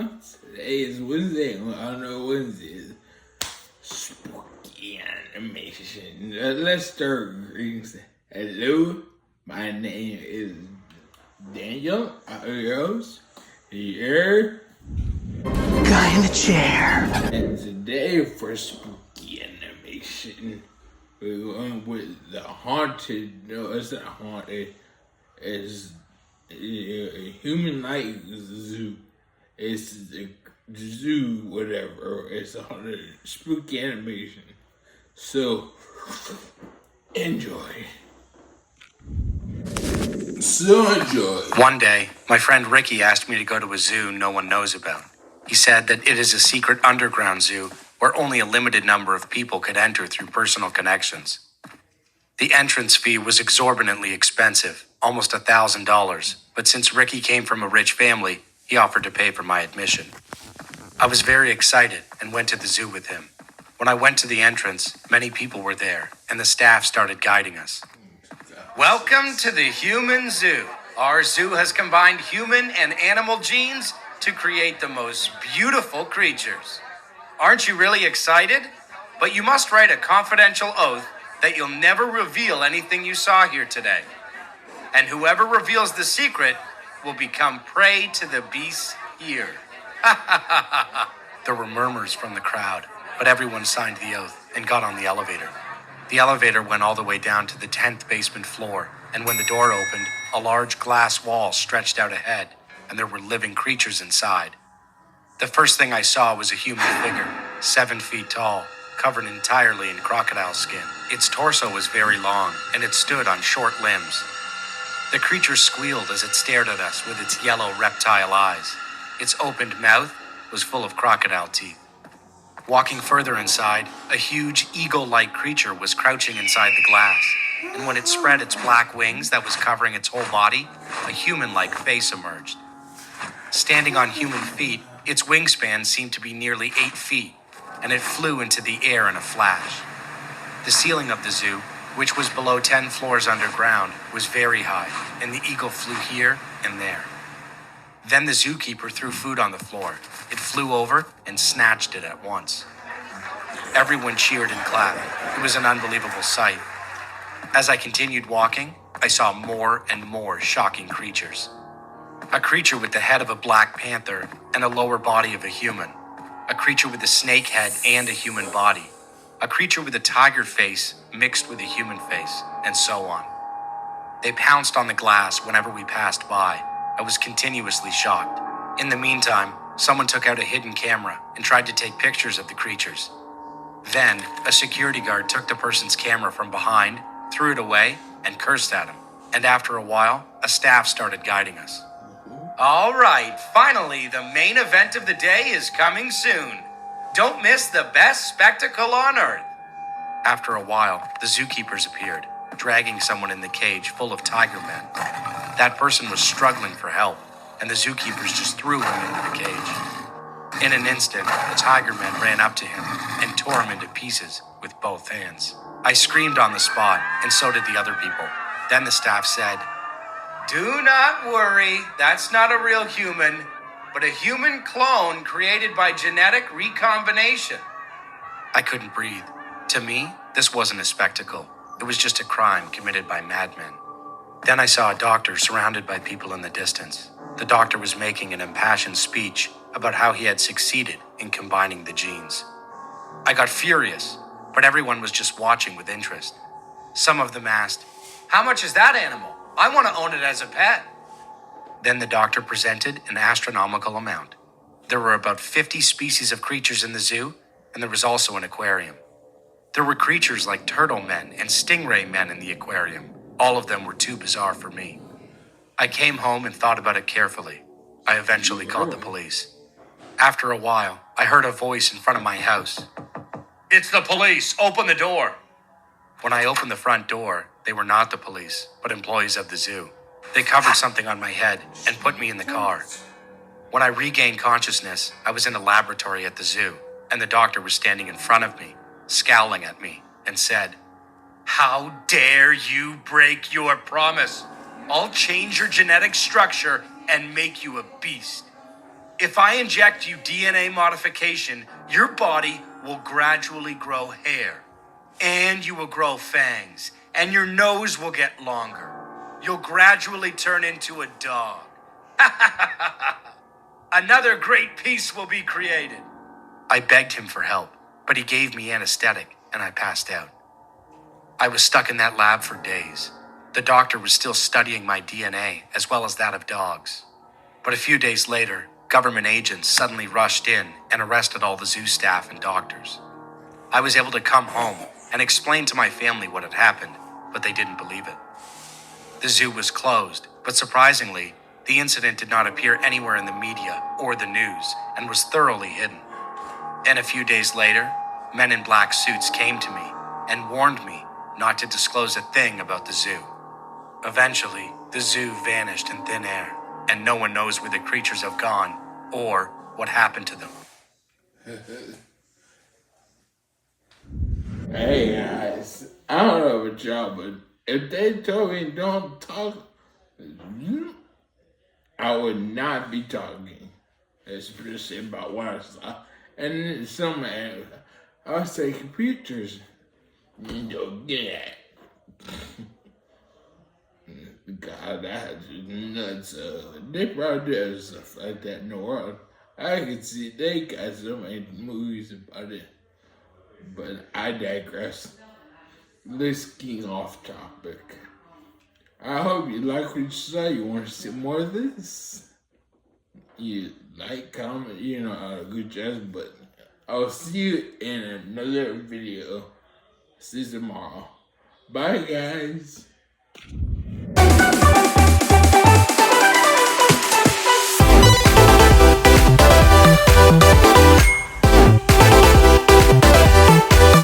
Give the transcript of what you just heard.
Today is Wednesday. I know Wednesday is spooky animation. Let's start greetings. Hello, my name is Daniel. Adios. Here. Guy in the chair. And today for spooky animation, we're going with the haunted. No, it's not haunted. It's a human-like zoo. It's a zoo, whatever. It's a spooky animation. So, enjoy. One day, my friend Ricky asked me to go to a zoo no one knows about. He said that it is a secret underground zoo where only a limited number of people could enter through personal connections. The entrance fee was exorbitantly expensive, almost $1,000, but since Ricky came from a rich family, he offered to pay for my admission. I was very excited and went to the zoo with him. When I went to the entrance, many people were there, and the staff started guiding us. Welcome to the human zoo. Our zoo has combined human and animal genes to create the most beautiful creatures. Aren't you really excited? But you must write a confidential oath that you'll never reveal anything you saw here today. And whoever reveals the secret will become prey to the beasts here. There were murmurs from the crowd, but everyone signed the oath and got on the elevator. The elevator went all the way down to the 10th basement floor, and when the door opened, a large glass wall stretched out ahead, and there were living creatures inside. The first thing I saw was a human figure, 7 feet tall, covered entirely in crocodile skin. Its torso was very long, and it stood on short limbs. The creature squealed as it stared at us with its yellow reptile eyes. Its opened mouth was full of crocodile teeth. Walking further inside, a huge eagle-like creature was crouching inside the glass, and when it spread its black wings that was covering its whole body, a human-like face emerged. Standing on human feet, its wingspan seemed to be nearly 8 feet, and it flew into the air in a flash. The ceiling of the zoo, which was below 10 floors underground, was very high, and the eagle flew here and there. Then the zookeeper threw food on the floor. It flew over and snatched it at once. Everyone cheered and clapped. It was an unbelievable sight. As I continued walking, I saw more and more shocking creatures. A creature with the head of a black panther and a lower body of a human. A creature with a snake head and a human body. A creature with a tiger face mixed with a human face, and so on. They pounced on the glass whenever we passed by. I was continuously shocked. In the meantime, someone took out a hidden camera and tried to take pictures of the creatures. Then, a security guard took the person's camera from behind, threw it away, and cursed at him. And after a while, a staff started guiding us. All right, finally, the main event of the day is coming soon. Don't miss the best spectacle on earth. After a while, the zookeepers appeared, dragging someone in the cage full of tiger men. That person was struggling for help, and the zookeepers just threw him into the cage. In an instant, the tiger men ran up to him and tore him into pieces with both hands. I screamed on the spot, and so did the other people. Then the staff said, "Do not worry, that's not a real human, but a human clone created by genetic recombination." I couldn't breathe. To me, this wasn't a spectacle. It was just a crime committed by madmen. Then I saw a doctor surrounded by people in the distance. The doctor was making an impassioned speech about how he had succeeded in combining the genes. I got furious, but everyone was just watching with interest. Some of them asked, "How much is that animal? I want to own it as a pet." Then the doctor presented an astronomical amount. There were about 50 species of creatures in the zoo, and there was also an aquarium. There were creatures like turtle men and stingray men in the aquarium. All of them were too bizarre for me. I came home and thought about it carefully. I eventually called the police. After a while, I heard a voice in front of my house. "It's the police! Open the door!" When I opened the front door, they were not the police, but employees of the zoo. They covered something on my head and put me in the car. When I regained consciousness, I was in a laboratory at the zoo, and the doctor was standing in front of me, scowling at me, and said, "How dare you break your promise? I'll change your genetic structure and make you a beast. If I inject you DNA modification, your body will gradually grow hair. And you will grow fangs. And your nose will get longer. You'll gradually turn into a dog. Another great piece will be created. I begged him for help, but he gave me anesthetic and I passed out. I was stuck in that lab for days. The doctor was still studying my DNA as well as that of dogs. But a few days later, government agents suddenly rushed in and arrested all the zoo staff and doctors. I was able to come home and explain to my family what had happened, but they didn't believe it. The zoo was closed, but surprisingly, the incident did not appear anywhere in the media or the news and was thoroughly hidden. And a few days later, men in black suits came to me and warned me not to disclose a thing about the zoo. Eventually, the zoo vanished in thin air, and no one knows where the creatures have gone or what happened to them. Hey guys, I don't know about y'all, but if they told me don't talk, I would not be talking, especially about what I saw. And then some, I would say computers, get God, that's nuts. They probably do stuff like that in the world. I can see they got so many movies about it. But I digress. Let's get off topic. I hope you like what you saw. You want to see more of this? You like, comment, good job. But I'll see you in another video. See you tomorrow. Bye, guys.